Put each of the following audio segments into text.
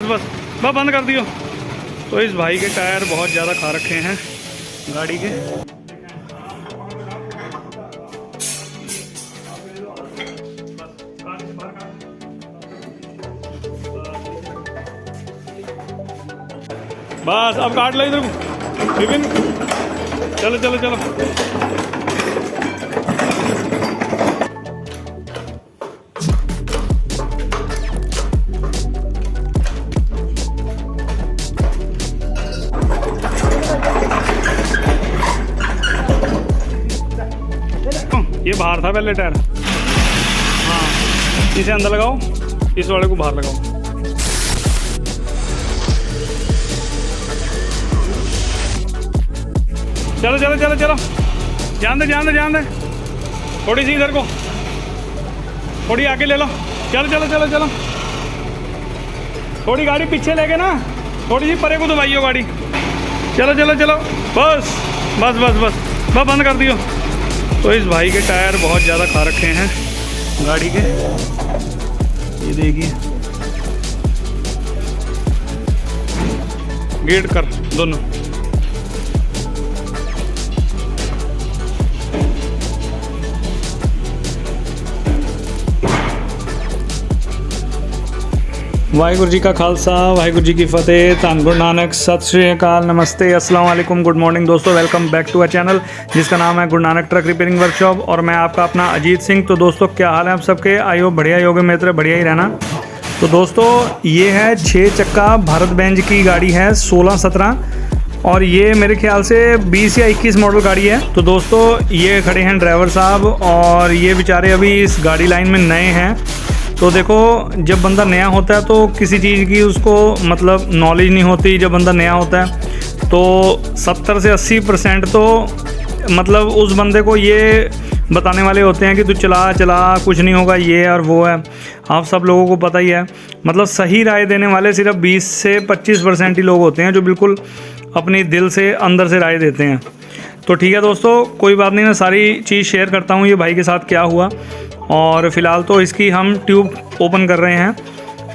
बस बंद कर दियो। तो इस भाई के टायर बहुत ज़्यादा खा रखे हैं गाड़ी के। बस अब काट लो इधर विपिन, चलो चलो चलो। ये बाहर था पहले टायर। हाँ, इसे अंदर लगाओ, इस वाले को बाहर लगाओ। चलो चलो चलो चलो, जान दे जान दे जान दे। थोड़ी सी इधर को, थोड़ी आगे ले लो। चलो चलो चलो चलो, थोड़ी गाड़ी पीछे लेके ना, थोड़ी सी परे को दबाइयो गाड़ी। चलो चलो चलो, बस बस बस बस बस बंद कर दियो। तो इस भाई के टायर बहुत ज़्यादा खा रखे हैं गाड़ी के। ये देखिए, गेट कर दोनों। वाहिगुरु जी का खालसा, वाहिगुरु जी की फतेह। धन गुरु नानक। सत श्री अकाल, नमस्ते, अस्सलाम वालेकुम, गुड मॉर्निंग दोस्तों। Welcome back to a channel जिसका नाम है Guru Nanak truck repairing workshop और मैं आपका अपना अजीत सिंह। तो दोस्तों क्या हाल है आप सबके? आयो बढ़िया योग मित्र, बढ़िया ही रहना। तो दोस्तों ये है 6 चक्का भारत बेंज की गाड़ी है 16-17 और ये मेरे ख्याल से 20 या 21 मॉडल गाड़ी है। तो दोस्तों ये खड़े हैं ड्राइवर साहब और ये बेचारे अभी इस गाड़ी लाइन में नए हैं। तो देखो, जब बंदा नया होता है तो किसी चीज़ की उसको मतलब नॉलेज नहीं होती। जब बंदा नया होता है तो 70 से 80% तो मतलब उस बंदे को ये बताने वाले होते हैं कि तू चला चला, कुछ नहीं होगा, ये और वो है। आप सब लोगों को पता ही है। मतलब सही राय देने वाले सिर्फ 20 से 25% ही लोग होते हैं जो बिल्कुल अपनी दिल से अंदर से राय देते हैं। तो ठीक है दोस्तों, कोई बात नहीं, मैं सारी चीज़ शेयर करता हूँ ये भाई के साथ क्या हुआ। और फ़िलहाल तो इसकी हम ट्यूब ओपन कर रहे हैं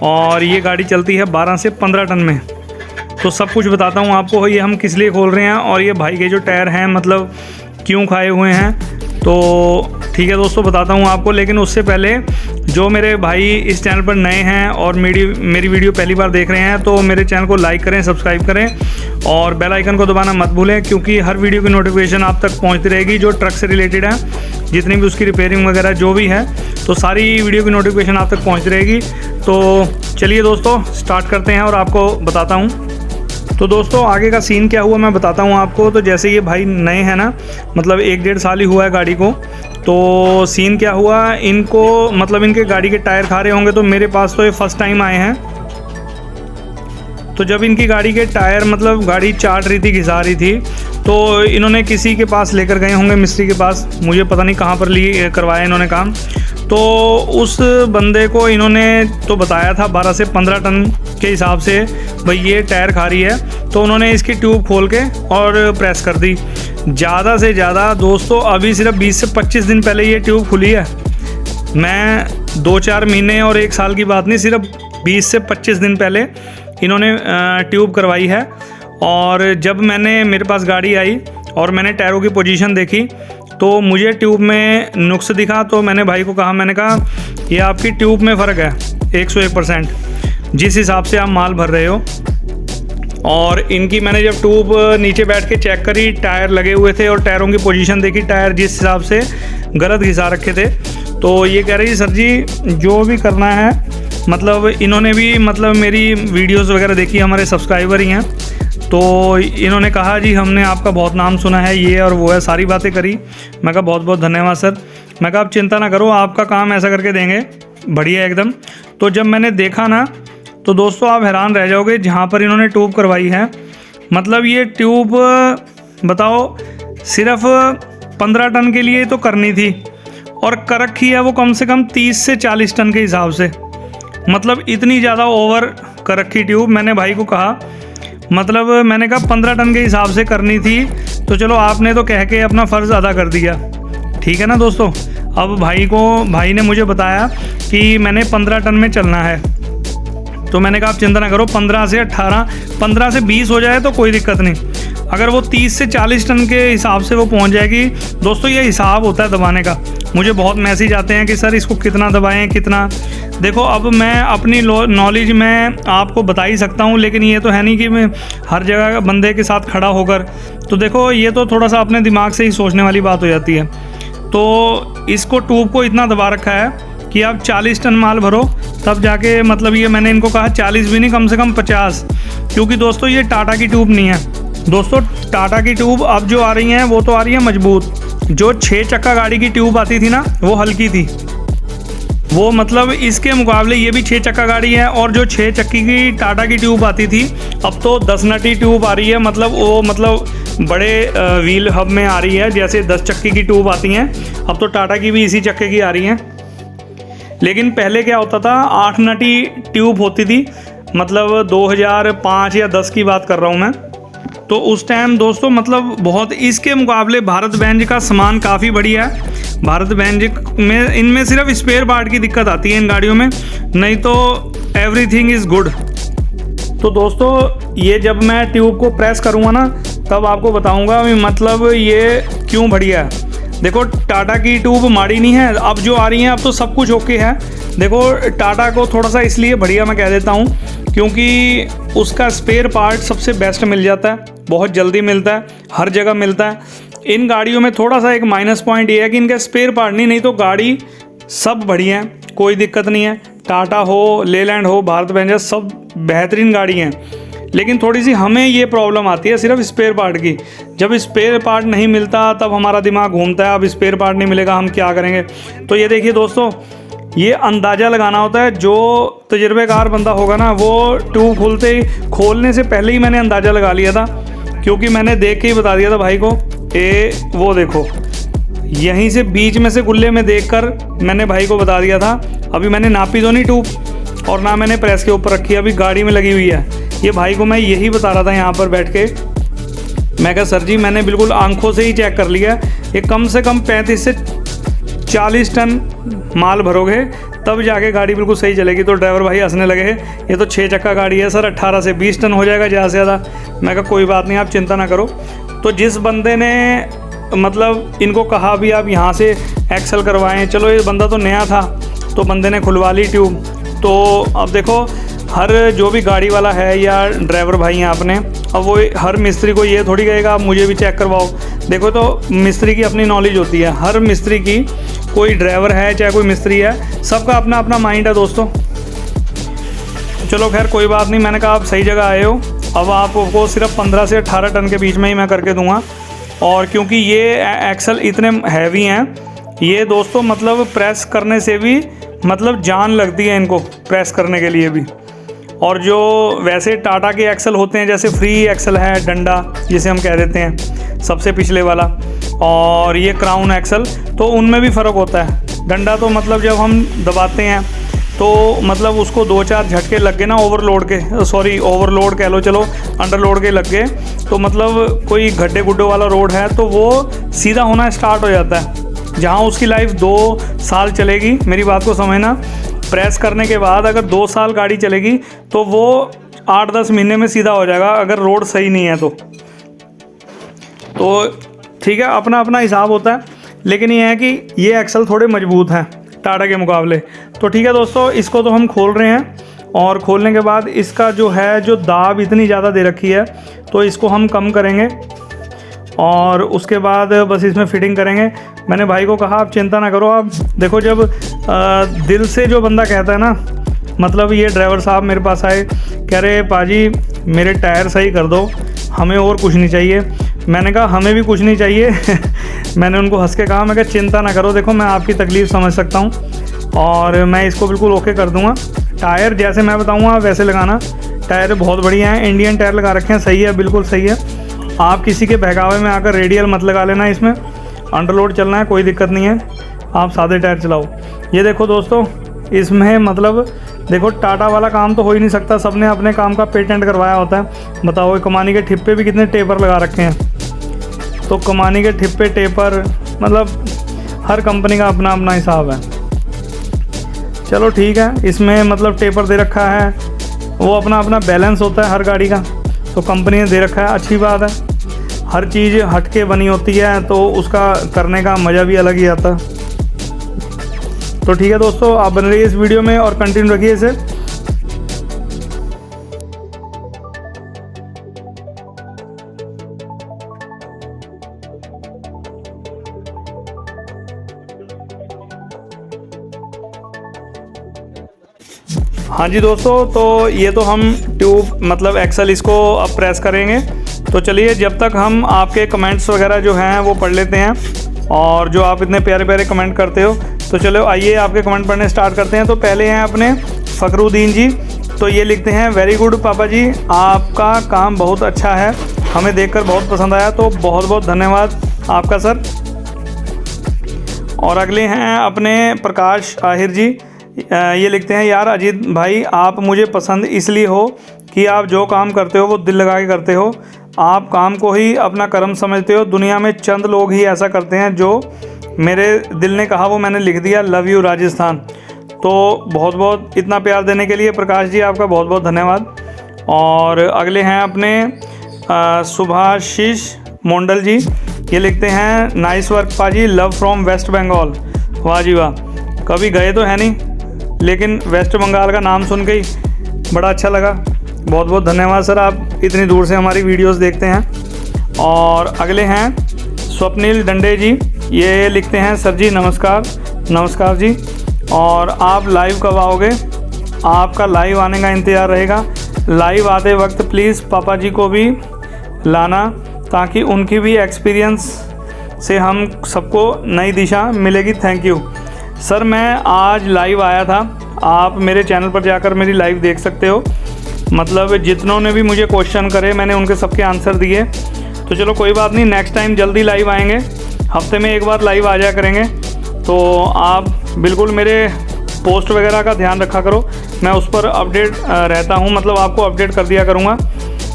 और ये गाड़ी चलती है 12 से 15 टन में। तो सब कुछ बताता हूँ आपको, ये हम किस लिए खोल रहे हैं और ये भाई के जो टायर हैं मतलब क्यों खाए हुए हैं। तो ठीक है दोस्तों, बताता हूँ आपको। लेकिन उससे पहले जो मेरे भाई इस चैनल पर नए हैं और मेरी वीडियो पहली बार देख रहे हैं तो मेरे चैनल को लाइक करें, सब्सक्राइब करें और बेल आइकन को दबाना मत भूलें, क्योंकि हर वीडियो की नोटिफिकेशन आप तक पहुंचती रहेगी जो ट्रक से रिलेटेड है, जितनी भी उसकी रिपेयरिंग वगैरह जो भी है, तो सारी वीडियो की नोटिफिकेशन आप तक पहुंचती रहेगी। तो चलिए दोस्तों स्टार्ट करते हैं और आपको बताता हूँ। तो दोस्तों आगे का सीन क्या हुआ मैं बताता हूँ आपको। तो जैसे ये भाई नए हैं ना, मतलब 1-1.5 साल ही हुआ है गाड़ी को। तो सीन क्या हुआ, इनको मतलब इनके गाड़ी के टायर खा रहे होंगे। तो मेरे पास तो ये फर्स्ट टाइम आए हैं। तो जब इनकी गाड़ी के टायर मतलब गाड़ी चाट रही थी, घिसा रही थी, तो इन्होंने किसी के पास लेकर गए होंगे, मिस्त्री के पास, मुझे पता नहीं कहाँ पर लिए करवाया इन्होंने काम। तो उस बंदे को इन्होंने तो बताया था 12 से 15 टन के हिसाब से भाई ये टायर खा रही है। तो उन्होंने इसकी ट्यूब खोल के और प्रेस कर दी। ज़्यादा से ज़्यादा दोस्तों अभी सिर्फ 20 से 25 दिन पहले ये ट्यूब खुली है। मैं 2-4 महीने और 1 साल की बात नहीं, सिर्फ 20 से 25 दिन पहले इन्होंने ट्यूब करवाई है। और जब मेरे पास गाड़ी आई और मैंने टायरों की पोजीशन देखी तो मुझे ट्यूब में नुक्स दिखा। तो मैंने भाई को कहा, मैंने कहा ये आपकी ट्यूब में फ़र्क है 101%, जिस हिसाब से आप माल भर रहे हो। और इनकी मैंने जब ट्यूब नीचे बैठ के चेक करी, टायर लगे हुए थे और टायरों की पोजीशन देखी, टायर जिस हिसाब से गलत घिसा रखे थे। तो ये कह रही सर जी जो भी करना है, मतलब इन्होंने भी मतलब मेरी वीडियोस वगैरह देखी, हमारे सब्सक्राइबर ही हैं। तो इन्होंने कहा जी हमने आपका बहुत नाम सुना है, ये और वो है, सारी बातें करी। मैं कहा बहुत बहुत धन्यवाद सर। मैं कहा आप चिंता ना करो, आपका काम ऐसा करके देंगे, बढ़िया एकदम। तो जब मैंने देखा ना तो दोस्तों आप हैरान रह जाओगे जहाँ पर इन्होंने ट्यूब करवाई है। मतलब ये ट्यूब बताओ सिर्फ 15 टन के लिए तो करनी थी और कर रखी है वो कम से कम 30 से 40 टन के हिसाब से। मतलब इतनी ज़्यादा ओवर कर रखी ट्यूब। मैंने भाई को कहा, मतलब मैंने कहा 15 टन के हिसाब से करनी थी, तो चलो आपने तो कह के अपना फ़र्ज़ अदा कर दिया, ठीक है ना दोस्तों। अब भाई ने मुझे बताया कि मैंने 15 टन में चलना है। तो मैंने कहा आप चिंता ना करो, 15 से 18, 15 से 20 हो जाए तो कोई दिक्कत नहीं। अगर वो 30 से 40 टन के हिसाब से वो पहुंच जाएगी। दोस्तों ये हिसाब होता है दबाने का। मुझे बहुत मैसेज आते हैं कि सर इसको कितना दबाएं, कितना। देखो अब मैं अपनी नॉलेज में आपको बता ही सकता हूं, लेकिन ये तो है नहीं कि मैं हर जगह बंदे के साथ खड़ा होकर। तो देखो ये तो थोड़ा सा अपने दिमाग से ही सोचने वाली बात हो जाती है। तो इसको ट्यूब को इतना दबा रखा है कि आप 40 टन माल भरो तब जाके, मतलब ये मैंने इनको कहा 40 भी नहीं, कम से कम 50, क्योंकि दोस्तों ये टाटा की ट्यूब नहीं है। दोस्तों टाटा की ट्यूब अब जो आ रही हैं वो तो आ रही है मजबूत। जो 6 चक्का गाड़ी की ट्यूब आती थी ना वो हल्की थी, वो मतलब इसके मुकाबले ये भी 6 चक्का गाड़ी है। और जो 6 चक्की की टाटा की ट्यूब आती थी अब तो 10 नटी ट्यूब आ रही है, मतलब वो मतलब बड़े व्हील हब में आ रही है। जैसे 10 चक्की की ट्यूब आती हैं अब तो टाटा की भी इसी चक्के की आ रही हैं। लेकिन पहले क्या होता था, 8 नटी ट्यूब होती थी, मतलब 2005 या 10 की बात कर रहा हूँ मैं। तो उस टाइम दोस्तों मतलब बहुत, इसके मुकाबले भारत बेंज का सामान काफ़ी बढ़िया है। भारत बेंज में इनमें सिर्फ स्पेयर पार्ट की दिक्कत आती है इन गाड़ियों में, नहीं तो एवरीथिंग इज़ गुड। तो दोस्तों ये जब मैं ट्यूब को प्रेस करूँगा ना तब आपको बताऊँगा मतलब ये क्यों बढ़िया है। देखो टाटा की ट्यूब माड़ी नहीं है, अब जो आ रही हैं अब तो सब कुछ ओके है। देखो टाटा को थोड़ा सा इसलिए बढ़िया मैं कह देता हूँ क्योंकि उसका स्पेयर पार्ट सबसे बेस्ट मिल जाता है, बहुत जल्दी मिलता है, हर जगह मिलता है। इन गाड़ियों में थोड़ा सा एक माइनस पॉइंट ये है कि इनका स्पेयर पार्ट नहीं तो गाड़ी सब बढ़िया है, कोई दिक्कत नहीं है। टाटा हो, लेलैंड हो, भारत बेंज, सब बेहतरीन गाड़ी हैं। लेकिन थोड़ी सी हमें ये प्रॉब्लम आती है सिर्फ स्पेयर पार्ट की। जब स्पेयर पार्ट नहीं मिलता तब हमारा दिमाग घूमता है, अब स्पेयर पार्ट नहीं मिलेगा हम क्या करेंगे। तो ये देखिए दोस्तों, ये अंदाज़ा लगाना होता है। जो तजुर्बेकार बंदा होगा ना वो ट्यूब खोलने से पहले ही मैंने अंदाज़ा लगा लिया था, क्योंकि मैंने देख के ही बता दिया था भाई को। वो देखो यहीं से बीच में से गुल्ले में देखकर मैंने भाई को बता दिया था। अभी मैंने नापी तो नहीं ट्यूब, और ना मैंने प्रेस के ऊपर रखी, अभी गाड़ी में लगी हुई है। ये भाई को मैं यही बता रहा था यहाँ पर बैठ के। मैं कहा सर जी मैंने बिल्कुल आंखों से ही चेक कर लिया, ये कम से कम 35 से 40 टन माल भरोगे तब जाके गाड़ी बिल्कुल सही चलेगी। तो ड्राइवर भाई हंसने लगे, ये तो 6 चक्का गाड़ी है सर, 18 से 20 टन हो जाएगा ज़्यादा से ज़्यादा। मैं कहा कोई बात नहीं, आप चिंता ना करो। तो जिस बंदे ने मतलब इनको कहा भी आप यहाँ से एक्सल करवाएं, चलो ये बंदा तो नया था तो बंदे ने खुलवा ली ट्यूब। तो अब देखो हर जो भी गाड़ी वाला है या ड्राइवर भाई हैं आपने, अब वो हर मिस्त्री को ये थोड़ी कहेगा आप मुझे भी चेक करवाओ। देखो तो मिस्त्री की अपनी नॉलेज होती है, हर मिस्त्री की, कोई ड्राइवर है चाहे कोई मिस्त्री है, सबका अपना अपना माइंड है दोस्तों। चलो खैर कोई बात नहीं, मैंने कहा आप सही जगह आए हो। अब आपको सिर्फ 15 से 18 टन के बीच में ही मैं करके दूंगा। और क्योंकि ये एक्सल इतने हैवी हैं, ये दोस्तों मतलब प्रेस करने से भी मतलब जान लगती है इनको प्रेस करने के लिए भी। और जो वैसे टाटा के एक्सल होते हैं, जैसे फ्री एक्सल है, डंडा जिसे हम कह देते हैं सबसे पिछले वाला, और ये क्राउन एक्सल, तो उनमें भी फ़र्क होता है। डंडा तो मतलब जब हम दबाते हैं तो मतलब उसको 2-4 झटके लग गए ना ओवरलोड कह लो, चलो अंडरलोड के लग गए, तो मतलब कोई गड्ढे गुड्ढों वाला रोड है तो वो सीधा होना स्टार्ट हो जाता है। जहाँ उसकी लाइफ 2 साल चलेगी, मेरी बात को समझना, प्रेस करने के बाद अगर 2 साल गाड़ी चलेगी तो वो 8-10 महीने में सीधा हो जाएगा, अगर रोड सही नहीं है तो ठीक है, अपना अपना हिसाब होता है। लेकिन ये है कि ये एक्सल थोड़े मजबूत हैं टाटा के मुकाबले। तो ठीक है दोस्तों, इसको तो हम खोल रहे हैं, और खोलने के बाद इसका जो दाब इतनी ज़्यादा दे रखी है तो इसको हम कम करेंगे, और उसके बाद बस इसमें फिटिंग करेंगे। मैंने भाई को कहा आप चिंता ना करो। आप देखो जब दिल से जो बंदा कहता है ना, मतलब ये ड्राइवर साहब मेरे पास आए, कह रहे पाजी मेरे टायर सही कर दो, हमें और कुछ नहीं चाहिए। मैंने कहा हमें भी कुछ नहीं चाहिए मैंने उनको हंस के कहा, मैं कहा चिंता ना करो, देखो मैं आपकी तकलीफ़ समझ सकता हूँ और मैं इसको बिल्कुल ओके कर दूँगा। टायर जैसे मैं बताऊँगा वैसे लगाना। टायर बहुत बढ़िया हैं, इंडियन टायर लगा रखे हैं, सही है, बिल्कुल सही है। आप किसी के बहकावे में आकर रेडियल मत लगा लेना, इसमें अंडरलोड चलना है, कोई दिक्कत नहीं है, आप सादे टायर चलाओ। ये देखो दोस्तों, इसमें मतलब देखो टाटा वाला काम तो हो ही नहीं सकता, सबने अपने काम का पेटेंट करवाया होता है। बताओ कमानी के ठिप्पे भी कितने टेपर लगा रखे हैं, तो कमानी के ठिप्पे टेपर मतलब हर कंपनी का अपना अपना हिसाब है। चलो ठीक है, इसमें मतलब टेपर दे रखा है, वो अपना अपना बैलेंस होता है हर गाड़ी का, तो कंपनी ने दे रखा है, अच्छी बात है। हर चीज़ हटके बनी होती है तो उसका करने का मज़ा भी अलग ही आता है। तो ठीक है दोस्तों, आप बन रहिए इस वीडियो में और कंटिन्यू रखिए इसे। हाँ जी दोस्तों, तो ये तो हम ट्यूब मतलब एक्सल इसको अब प्रेस करेंगे। तो चलिए, जब तक हम आपके कमेंट्स वगैरह जो हैं वो पढ़ लेते हैं, और जो आप इतने प्यारे प्यारे कमेंट करते हो, तो चलो आइए आपके कमेंट पढ़ने स्टार्ट करते हैं। तो पहले हैं अपने फ़खरुद्दीन जी। तो ये लिखते हैं, वेरी गुड पापा जी, आपका काम बहुत अच्छा है, हमें देखकर बहुत पसंद आया। तो बहुत बहुत धन्यवाद आपका सर। और अगले हैं अपने प्रकाश आहिर जी। ये लिखते हैं, यार अजीत भाई, आप मुझे पसंद इसलिए हो कि आप जो काम करते हो वो दिल लगा के करते हो, आप काम को ही अपना कर्म समझते हो। दुनिया में चंद लोग ही ऐसा करते हैं, जो मेरे दिल ने कहा वो मैंने लिख दिया, लव यू राजस्थान। तो बहुत बहुत इतना प्यार देने के लिए प्रकाश जी आपका बहुत बहुत धन्यवाद। और अगले हैं अपने सुभाशीष मोंडल जी। ये लिखते हैं, नाइस वर्क पाजी, लव फ्रॉम वेस्ट बंगाल। वाह जी वाह, कभी गए तो है नहीं, लेकिन वेस्ट बंगाल का नाम सुन के ही बड़ा अच्छा लगा। बहुत बहुत धन्यवाद सर, आप इतनी दूर से हमारी वीडियोस देखते हैं। और अगले हैं स्वप्निल डंडे जी। ये लिखते हैं, सर जी नमस्कार। नमस्कार जी, और आप लाइव कब आओगे? आपका लाइव आने का इंतज़ार रहेगा। लाइव आते वक्त प्लीज़ पापा जी को भी लाना, ताकि उनकी भी एक्सपीरियंस से हम सबको नई दिशा मिलेगी। Thank you sir. मैं आज लाइव आया था, आप मेरे चैनल पर जाकर मेरी लाइव देख सकते हो। मतलब जितनों ने भी मुझे क्वेश्चन करे मैंने उनके सबके आंसर दिए। तो चलो कोई बात नहीं, नेक्स्ट टाइम जल्दी लाइव आएंगे, हफ्ते में एक बार लाइव आ जाया करेंगे। तो आप बिल्कुल मेरे पोस्ट वगैरह का ध्यान रखा करो, मैं उस पर अपडेट रहता हूँ, मतलब आपको अपडेट कर दिया करूँगा।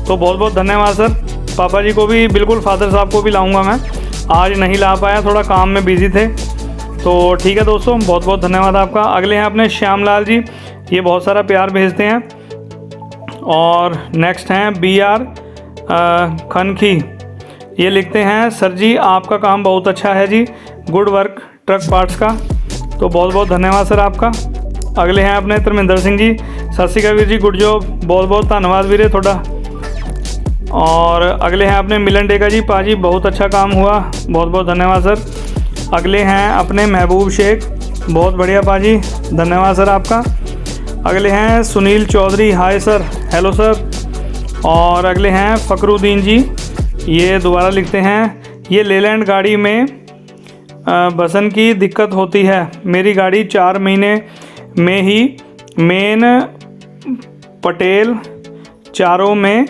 तो बहुत बहुत धन्यवाद सर। पापा जी को भी बिल्कुल, फादर साहब को भी लाऊँगा मैं, आज नहीं ला पाया, थोड़ा काम में बिजी थे। तो ठीक है दोस्तों, बहुत बहुत धन्यवाद आपका। अगले हैं अपने श्यामलाल जी। ये बहुत सारा प्यार भेजते हैं। और नेक्स्ट हैं BR खनखी। ये लिखते हैं, सर जी आपका काम बहुत अच्छा है जी, गुड वर्क ट्रक पार्ट्स का। तो बहुत बहुत धन्यवाद सर आपका। अगले हैं अपने धर्मेंद्र सिंह जी। सत श्री अकाल वीर जी, गुड जॉब, बहुत बहुत धन्यवाद वीरे थोड़ा। और अगले हैं अपने मिलन डेका जी। पाजी बहुत अच्छा काम हुआ, बहुत बहुत धन्यवाद सर। अगले हैं अपने महबूब शेख। बहुत बढ़िया पाजी, धन्यवाद सर आपका। अगले हैं Sunil Chaudhary. Hi sir, hello sir. और अगले हैं फ़खरुद्दीन जी। ये दोबारा लिखते हैं, ये लेलैंड गाड़ी में बसन की दिक्कत होती है। मेरी गाड़ी 4 महीने में ही मेन पटेल चारों में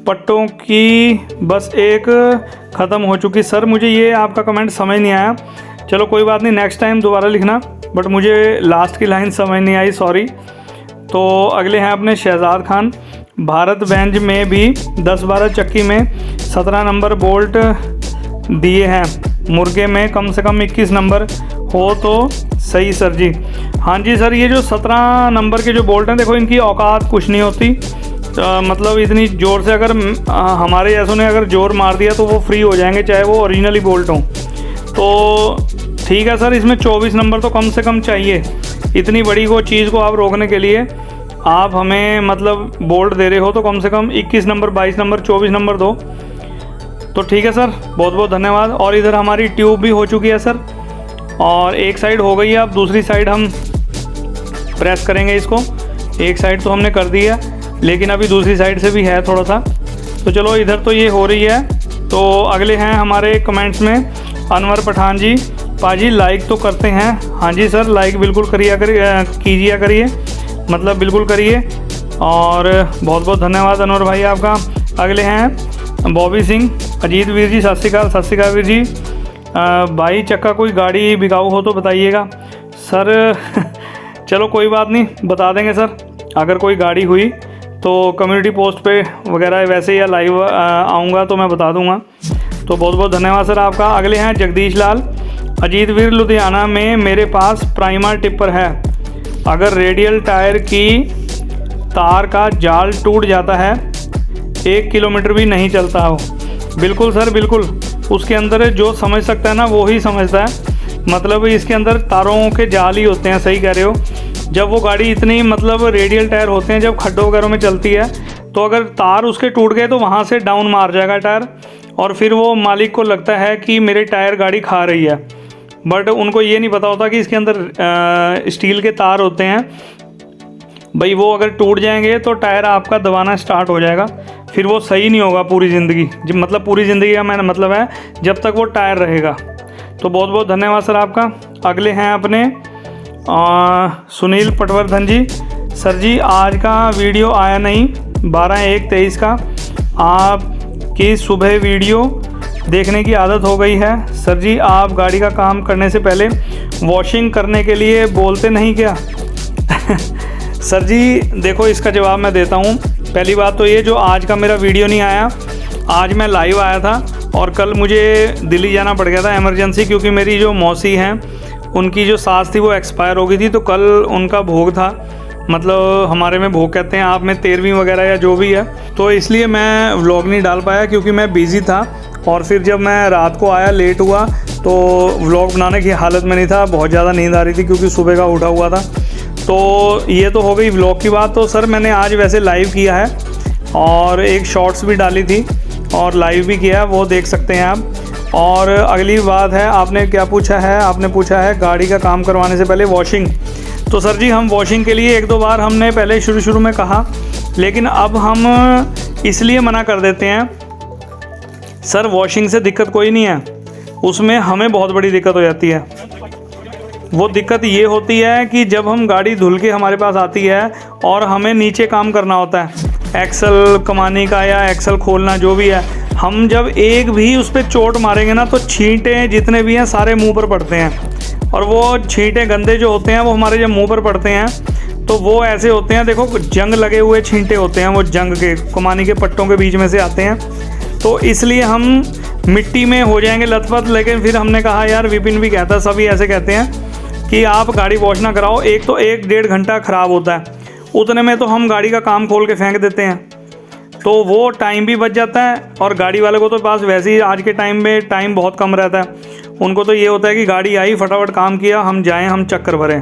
पट्टों की बस एक ख़त्म हो चुकी। सर मुझे ये आपका कमेंट समझ नहीं आया, चलो कोई बात नहीं, नेक्स्ट टाइम दोबारा लिखना, बट मुझे लास्ट की लाइन समझ नहीं आई, सॉरी। तो अगले हैं अपने शहजाद खान। भारत बेंज में भी 10-12 चक्की में 17 नंबर बोल्ट दिए हैं, मुर्गे में कम से कम 21 नंबर हो तो सही सर जी। हाँ जी सर, ये जो 17 नंबर के जो बोल्ट हैं, देखो इनकी औकात कुछ नहीं होती। मतलब इतनी ज़ोर से अगर हमारे जैसों ने अगर ज़ोर मार दिया तो वो फ्री हो जाएंगे, चाहे वो ओरिजिनली बोल्ट हों। तो ठीक है सर, इसमें 24 नंबर तो कम से कम चाहिए। इतनी बड़ी को चीज़ को आप रोकने के लिए आप हमें मतलब बोल्ट दे रहे हो, तो कम से कम 21 नंबर, 22 नंबर, 24 नंबर दो। तो ठीक है सर, बहुत बहुत धन्यवाद। और इधर हमारी ट्यूब भी हो चुकी है सर, और एक साइड हो गई है, अब दूसरी साइड हम प्रेस करेंगे इसको। एक साइड तो हमने कर दी है, लेकिन अभी दूसरी साइड से भी है थोड़ा सा। तो चलो इधर तो ये हो रही है। तो अगले हैं हमारे कमेंट्स में अनवर पठान जी। पाजी लाइक तो करते हैं? हाँ जी सर, लाइक बिल्कुल कीजिए करिए, मतलब बिल्कुल करिए। और बहुत बहुत धन्यवाद अनवर भाई आपका। अगले हैं बॉबी सिंह। अजीत वीर जी सत श्री अकाल वीर जी। भाई चक्का कोई गाड़ी बिकाऊ हो तो बताइएगा सर। चलो कोई बात नहीं, बता देंगे सर। अगर कोई गाड़ी हुई तो कम्युनिटी पोस्ट पे वगैरह वैसे या लाइव आऊँगा तो मैं बता दूँगा। तो बहुत बहुत धन्यवाद सर आपका। अगले हैं जगदीश लाल। अजीत वीर, लुधियाना में मेरे पास प्राइमर टिप्पर है, अगर रेडियल टायर की तार का जाल टूट जाता है, 1 किलोमीटर भी नहीं चलता हो। बिल्कुल सर, बिल्कुल। उसके अंदर जो समझ सकता है ना वो ही समझता है। मतलब इसके अंदर तारों के जाल ही होते हैं, सही कह रहे हो। जब वो गाड़ी इतनी मतलब रेडियल टायर होते हैं, जब खड्डों वगैरह में चलती है तो अगर तार उसके टूट गए तो वहाँ से डाउन मार जाएगा टायर, और फिर वो मालिक को लगता है कि मेरे टायर गाड़ी खा रही है। बट उनको ये नहीं पता होता कि इसके अंदर स्टील के तार होते हैं भाई, वो अगर टूट जाएंगे तो टायर आपका दबाना स्टार्ट हो जाएगा, फिर वो सही नहीं होगा पूरी ज़िंदगी। मतलब पूरी ज़िंदगी का मैंने मतलब है जब तक वो टायर रहेगा। तो बहुत बहुत धन्यवाद सर आपका। अगले हैं अपने सुनील पटवर्धन जी। सर जी आज का वीडियो आया नहीं, 12/1/23 का। आपकी सुबह वीडियो देखने की आदत हो गई है। सर जी आप गाड़ी का काम करने से पहले वॉशिंग करने के लिए बोलते नहीं क्या? सर जी देखो, इसका जवाब मैं देता हूँ। पहली बात तो ये, जो आज का मेरा वीडियो नहीं आया, आज मैं लाइव आया था और कल मुझे दिल्ली जाना पड़ गया था इमरजेंसी, क्योंकि मेरी जो मौसी हैं उनकी जो सास थी वो एक्सपायर हो गई थी। तो कल उनका भोग था, मतलब हमारे में भोग कहते हैं, आप में 13वीं वगैरह या जो भी है। तो इसलिए मैं व्लॉग नहीं डाल पाया क्योंकि मैं बिज़ी था, और फिर जब मैं रात को आया लेट हुआ तो व्लॉग बनाने की हालत में नहीं था। बहुत ज़्यादा नींद आ रही थी क्योंकि सुबह का उठा हुआ था। तो ये तो हो गई व्लॉग की बात। तो सर मैंने आज वैसे लाइव किया है और एक शॉर्ट्स भी डाली थी और लाइव भी किया है, वो देख सकते हैं आप। और अगली बात है, आपने क्या पूछा है? आपने पूछा है गाड़ी का काम करवाने से पहले वॉशिंग। तो सर जी हम वॉशिंग के लिए 1-2 बार हमने पहले शुरू में कहा, लेकिन अब हम इसलिए मना कर देते हैं। सर वॉशिंग से दिक्कत कोई नहीं है, उसमें हमें बहुत बड़ी दिक्कत हो जाती है। वो दिक्कत ये होती है कि जब हम गाड़ी धुल के हमारे पास आती है और हमें नीचे काम करना होता है, एक्सल कमाने का या एक्सल खोलना जो भी है, हम जब एक भी उस पर चोट मारेंगे ना तो छींटे जितने भी हैं सारे मुंह पर पड़ते हैं। और वो छींटे गंदे जो होते हैं वो हमारे जब मुंह पर पड़ते हैं तो वो ऐसे होते हैं, देखो जंग लगे हुए छींटे होते हैं, वो जंग के कमानी के पट्टों के बीच में से आते हैं। तो इसलिए हम मिट्टी में हो जाएंगे लथपथ। लेकिन फिर हमने कहा यार, विपिन भी कहता, सभी ऐसे कहते हैं कि आप गाड़ी वॉश ना कराओ। एक तो 1-1.5 घंटा ख़राब होता है, उतने में तो हम गाड़ी का काम खोल के फेंक देते हैं, तो वो टाइम भी बच जाता है। और गाड़ी वाले को तो पास वैसे ही आज के टाइम में टाइम बहुत कम रहता है, उनको तो ये होता है कि गाड़ी आई, फटाफट काम किया, हम जाएं, हम चक्कर भरें।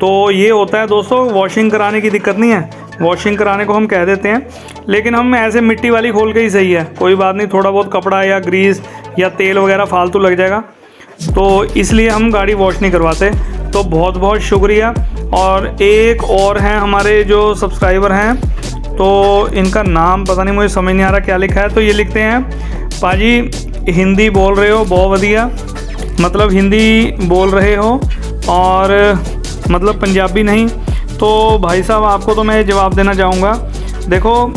तो ये होता है दोस्तों। वॉशिंग कराने की दिक्कत नहीं है, वॉशिंग कराने को हम कह देते हैं, लेकिन हम ऐसे मिट्टी वाली खोल के ही सही है, कोई बात नहीं। थोड़ा बहुत कपड़ा या ग्रीस या तेल वगैरह फालतू लग जाएगा, तो इसलिए हम गाड़ी वॉश नहीं करवाते। तो बहुत बहुत शुक्रिया। और एक और हैं हमारे जो सब्सक्राइबर हैं, तो इनका नाम पता नहीं, मुझे समझ नहीं आ रहा क्या लिखा है। तो ये लिखते हैं, पाजी हिंदी बोल रहे हो बहुत बढ़िया, मतलब हिंदी बोल रहे हो और मतलब पंजाबी नहीं। तो भाई साहब आपको तो मैं जवाब देना चाहूँगा। देखो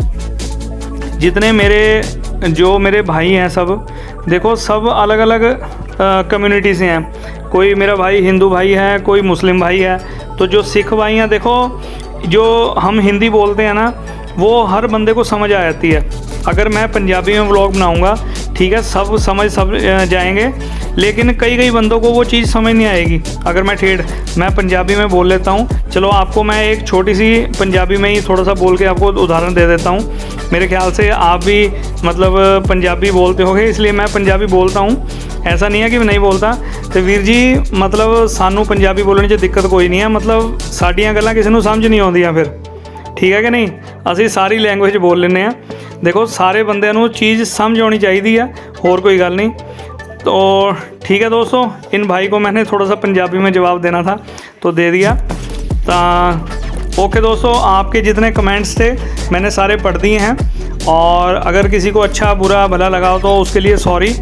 जितने मेरे भाई हैं सब, देखो सब अलग अलग कम्युनिटी से हैं। कोई मेरा भाई हिंदू भाई है, कोई मुस्लिम भाई है। तो जो सिख भाई हैं, देखो जो हम हिंदी बोलते हैं ना, वो हर बंदे को समझ आ जाती है। अगर मैं पंजाबी में व्लॉग बनाऊंगा, ठीक है, सब समझ जाएंगे, लेकिन कई बंदों को वो चीज़ समझ नहीं आएगी। अगर मैं पंजाबी में बोल लेता हूँ, चलो आपको मैं एक छोटी सी पंजाबी में ही थोड़ा सा बोल के आपको उदाहरण दे देता हूँ। मेरे ख्याल से आप भी मतलब पंजाबी बोलते होगे, इसलिए मैं पंजाबी बोलता हूँ, ऐसा नहीं है कि मैं नहीं बोलता। तो वीर जी मतलब सानू पंजाबी बोलने च दिक्कत कोई नहीं है, मतलब साड़ियाँ गल्लां किसी नूं समझ नहीं आउंदियां फिर, ठीक है कि नहीं। ਅਸੀਂ सारी लैंगुएज बोल लेने हैं। देखो सारे बंदे नूं चीज़ समझ आनी चाहिए है, होर कोई गल नहीं। तो ठीक है दोस्तों, इन भाई को मैंने थोड़ा सा पंजाबी में जवाब देना था तो दे दिया। तो ओके दोस्तों, आपके जितने कमेंट्स थे मैंने सारे पढ़ दिए हैं, और अगर किसी को अच्छा बुरा भला लगा हो तो उसके लिए सॉरी।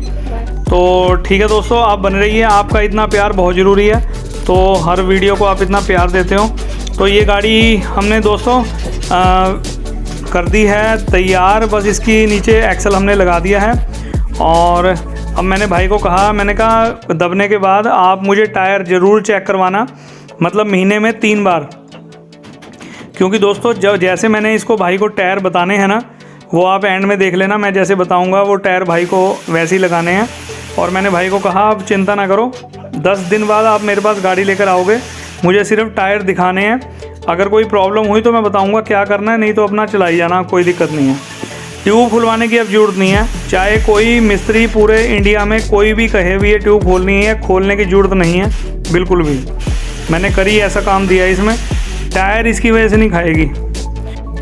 तो ठीक है दोस्तों, आप बने रहिए, आपका इतना प्यार बहुत ज़रूरी है। तो हर वीडियो को आप इतना प्यार देते हो। तो ये गाड़ी हमने दोस्तों कर दी है तैयार, बस इसकी नीचे एक्सल हमने लगा दिया है। और अब मैंने भाई को कहा, मैंने कहा दबने के बाद आप मुझे टायर ज़रूर चेक करवाना, मतलब महीने में 3 बार। क्योंकि दोस्तों जैसे मैंने इसको भाई को टायर बताने हैं ना, वो आप एंड में देख लेना, मैं जैसे बताऊंगा वो टायर भाई को वैसे ही लगाने हैं। और मैंने भाई को कहा आप चिंता ना करो, 10 दिन बाद आप मेरे पास गाड़ी लेकर आओगे, मुझे सिर्फ टायर दिखाने हैं, अगर कोई प्रॉब्लम हुई तो मैं बताऊंगा क्या करना है, नहीं तो अपना चलाई जाना, कोई दिक्कत नहीं है। ट्यूब खुलवाने की अब ज़रूरत नहीं है, चाहे कोई मिस्त्री पूरे इंडिया में कोई भी कहे भी ये ट्यूब खोलनी है, खोलने की ज़रूरत नहीं है बिल्कुल भी। मैंने करी ऐसा काम दिया इसमें, टायर इसकी वजह से नहीं खाएगी।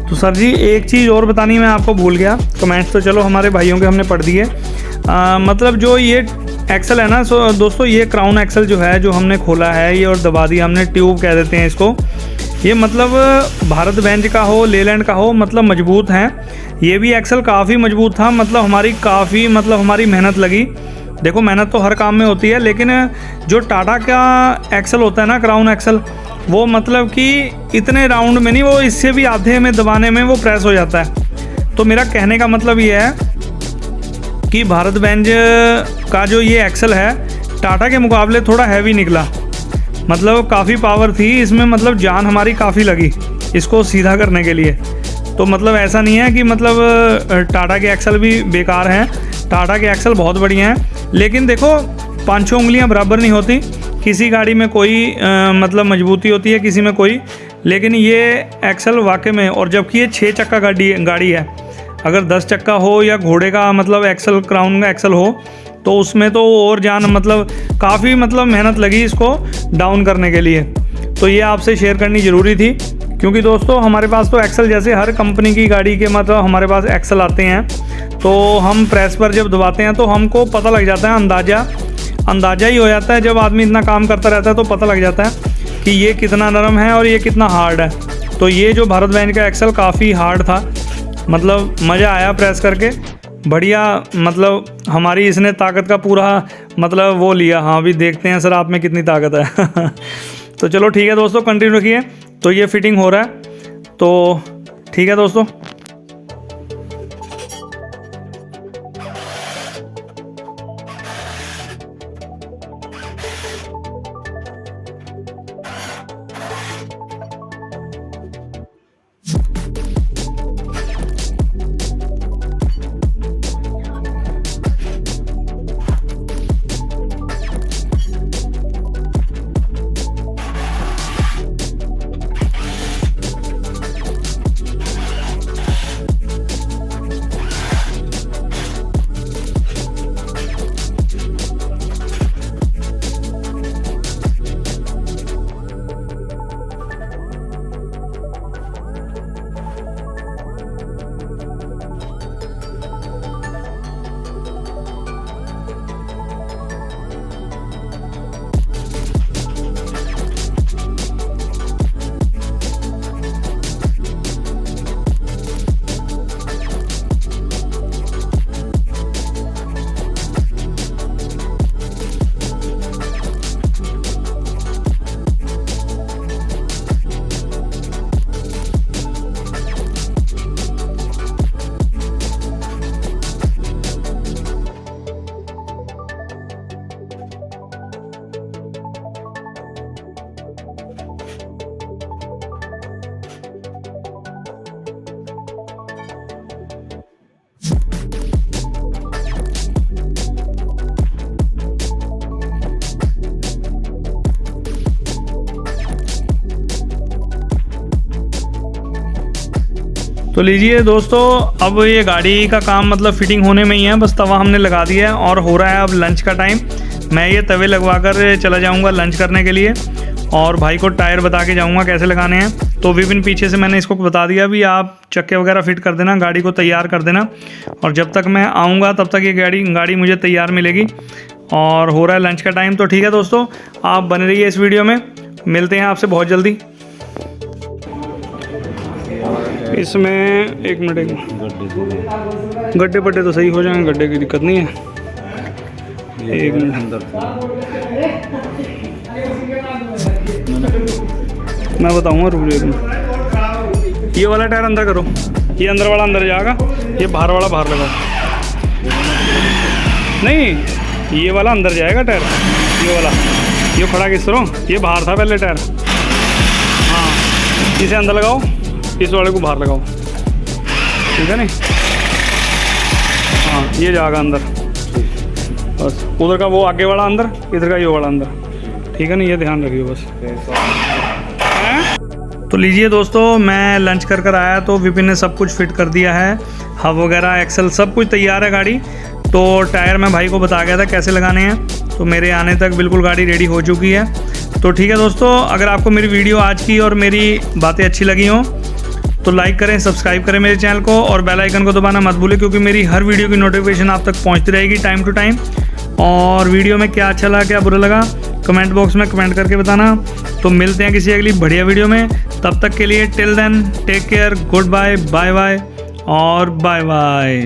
तो सर जी एक चीज़ और बतानी मैं आपको भूल गया, कमेंट्स तो चलो हमारे भाइयों के हमने पढ़ दिए। मतलब जो ये एक्सल है ना, सो दोस्तों ये क्राउन एक्सल जो है, जो हमने खोला है ये और दबा दिया हमने, ट्यूब कह देते हैं इसको। ये मतलब भारत बेंज का हो, लेलैंड का हो, मतलब मजबूत हैं। ये भी एक्सल काफ़ी मजबूत था, मतलब हमारी मेहनत लगी। देखो मेहनत तो हर काम में होती है, लेकिन जो टाटा का एक्सल होता है ना, क्राउन एक्सल, वो मतलब कि इतने राउंड में नहीं, वो इससे भी आधे में दबाने में वो प्रेस हो जाता है। तो मेरा कहने का मतलब ये है कि भारत बेंज का जो ये एक्सल है टाटा के मुकाबले थोड़ा हैवी निकला, मतलब काफ़ी पावर थी इसमें, मतलब जान हमारी काफ़ी लगी इसको सीधा करने के लिए। तो मतलब ऐसा नहीं है कि मतलब टाटा के एक्सल भी बेकार हैं, टाटा के एक्सल बहुत बढ़िया हैं। लेकिन देखो 5-6 उंगलियां बराबर नहीं होती, किसी गाड़ी में कोई मतलब मजबूती होती है, किसी में कोई। लेकिन ये एक्सल वाकई में, और जबकि ये 6 चक्का गाड़ी है, अगर 10 चक्का हो या घोड़े का मतलब एक्सल, क्राउन का एक्सल हो, तो उसमें तो और जान, मतलब काफ़ी मतलब मेहनत लगी इसको डाउन करने के लिए। तो ये आपसे शेयर करनी ज़रूरी थी, क्योंकि दोस्तों हमारे पास तो एक्सल, जैसे हर कंपनी की गाड़ी के मतलब हमारे पास एक्सल आते हैं, तो हम प्रेस पर जब दबाते हैं तो हमको पता लग जाता है, अंदाज़ा ही हो जाता है। जब आदमी इतना काम करता रहता है तो पता लग जाता है कि ये कितना नरम है और ये कितना हार्ड है। तो ये जो भारत बेंज का एक्सल काफ़ी हार्ड था, मतलब मज़ा आया प्रेस करके, बढ़िया। मतलब हमारी इसने ताकत का पूरा मतलब वो लिया। हाँ अभी देखते हैं सर आप में कितनी ताकत है। तो चलो ठीक है दोस्तों, कंटिन्यू रखिए। तो ये फिटिंग हो रहा है, तो ठीक है दोस्तों। तो लीजिए दोस्तों, अब ये गाड़ी का काम मतलब फिटिंग होने में ही है, बस तवा हमने लगा दिया है और हो रहा है अब लंच का टाइम। मैं ये तवे लगवा कर चला जाऊंगा लंच करने के लिए, और भाई को टायर बता के जाऊंगा कैसे लगाने हैं। तो विपिन पीछे से मैंने इसको बता दिया भी आप चक्के वगैरह फिट कर देना, गाड़ी को तैयार कर देना, और जब तक मैं आऊँगा तब तक ये गाड़ी मुझे तैयार मिलेगी। और हो रहा है लंच का टाइम। तो ठीक है दोस्तों, आप बने रहिए इस वीडियो में, मिलते हैं आपसे बहुत जल्दी। इसमें एक मिनट, गड्ढे पड्डे तो सही हो जाएंगे, गड्ढे की दिक्कत नहीं है। एक मिनट मैं बताऊंगा, रुक जाइए। ये वाला टायर अंदर करो, ये अंदर वाला अंदर जाएगा, ये बाहर वाला बाहर लगा। नहीं ये वाला अंदर जाएगा टायर, ये वाला, ये खड़ा किस तरह, ये बाहर था पहले टायर। हाँ इसे अंदर लगाओ, इस वाले को बाहर लगाओ, ठीक है नहीं। हाँ ये जाएगा अंदर, बस उधर का वो आगे वाला अंदर, इधर का ये वाला अंदर, ठीक है नहीं, ये ध्यान रखिए बस। तो लीजिए दोस्तों, मैं लंच कर आया तो विपिन ने सब कुछ फिट कर दिया है, हब वगैरह एक्सल सब कुछ तैयार है गाड़ी। तो टायर मैं भाई को बता गया था कैसे लगाने हैं, तो मेरे आने तक बिल्कुल गाड़ी रेडी हो चुकी है। तो ठीक है दोस्तों, अगर आपको मेरी वीडियो आज की और मेरी बातें अच्छी लगी हों तो लाइक करें, सब्सक्राइब करें मेरे चैनल को और बेल आइकन को दबाना मत भूलें, क्योंकि मेरी हर वीडियो की नोटिफिकेशन आप तक पहुंचती रहेगी टाइम टू टाइम। और वीडियो में क्या अच्छा लगा क्या बुरा लगा कमेंट बॉक्स में कमेंट करके बताना। तो मिलते हैं किसी अगली बढ़िया वीडियो में, तब तक के लिए till then take care, good bye, bye bye और बाय बाय।